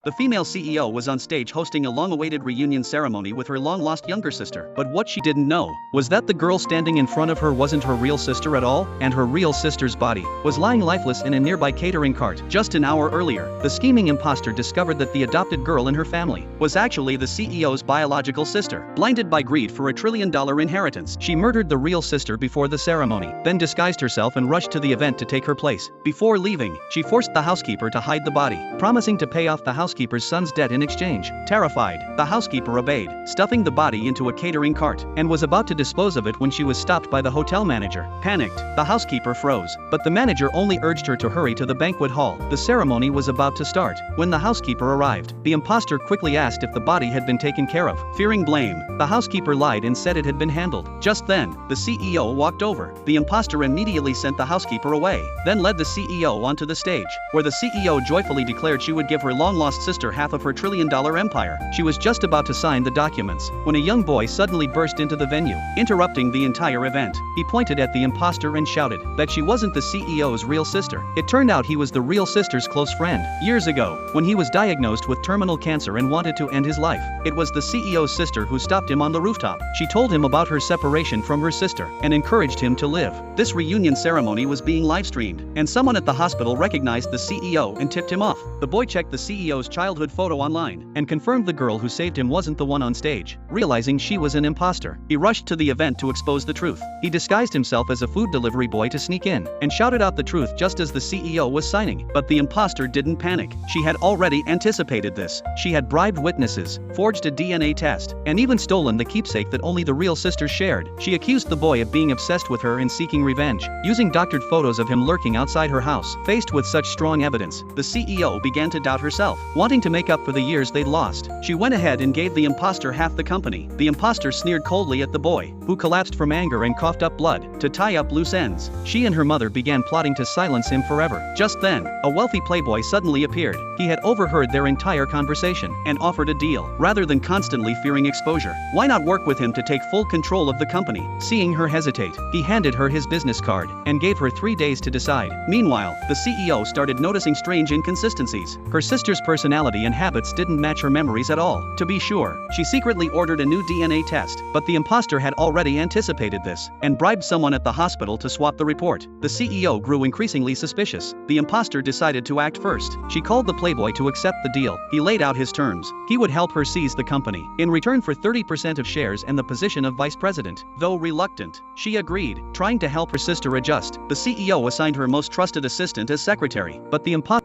The female CEO was on stage hosting a long-awaited reunion ceremony with her long-lost younger sister. But what she didn't know was that the girl standing in front of her wasn't her real sister at all, and her real sister's body was lying lifeless in a nearby catering cart. Just an hour earlier, the scheming imposter discovered that the adopted girl in her family was actually the CEO's biological sister. Blinded by greed for $1 trillion inheritance, she murdered the real sister before the ceremony, then disguised herself and rushed to the event to take her place. Before leaving, she forced the housekeeper to hide the body, promising to pay off the housekeeper's son's debt in exchange. Terrified, the housekeeper obeyed, stuffing the body into a catering cart, and was about to dispose of it when she was stopped by the hotel manager. Panicked, the housekeeper froze, but the manager only urged her to hurry to the banquet hall. The ceremony was about to start. When the housekeeper arrived, the imposter quickly asked if the body had been taken care of. Fearing blame, the housekeeper lied and said it had been handled. Just then, the CEO walked over. The imposter immediately sent the housekeeper away, then led the CEO onto the stage, where the CEO joyfully declared she would give her long-lost sister half of her $1 trillion empire. She was just about to sign the documents when a young boy suddenly burst into the venue, interrupting the entire event. He pointed at the imposter and shouted that she wasn't the CEO's real sister. It turned out he was the real sister's close friend. Years ago, when he was diagnosed with terminal cancer and wanted to end his life, it was the CEO's sister who stopped him on the rooftop. She told him about her separation from her sister and encouraged him to live. This reunion ceremony was being live-streamed, and someone at the hospital recognized the CEO and tipped him off. The boy checked the CEO's childhood photo online and confirmed the girl who saved him wasn't the one on stage. Realizing she was an imposter, he rushed to the event to expose the truth. He disguised himself as a food delivery boy to sneak in and shouted out the truth just as the CEO was signing. But the imposter didn't panic. She had already anticipated this. She had bribed witnesses, forged a DNA test, and even stolen the keepsake that only the real sister shared. She accused the boy of being obsessed with her and seeking revenge, using doctored photos of him lurking outside her house. Faced with such strong evidence, the CEO began to doubt herself. Wanting to make up for the years they'd lost, she went ahead and gave the imposter half the company. The imposter sneered coldly at the boy, who collapsed from anger and coughed up blood. To tie up loose ends, she and her mother began plotting to silence him forever. Just then, a wealthy playboy suddenly appeared. He had overheard their entire conversation and offered a deal. Rather than constantly fearing exposure, why not work with him to take full control of the company? Seeing her hesitate, he handed her his business card and gave her 3 days to decide. Meanwhile, the CEO started noticing strange inconsistencies. Her sister's personality and habits didn't match her memories at all. To be sure, she secretly ordered a new DNA test, but the imposter had already anticipated this and bribed someone at the hospital to swap the report. The CEO grew increasingly suspicious. The imposter decided to act first. She called the playboy to accept the deal. He laid out his terms. He would help her seize the company in return for 30% of shares and the position of vice president. Though reluctant, she agreed, trying to help her sister adjust. The CEO assigned her most trusted assistant as secretary, but the imposter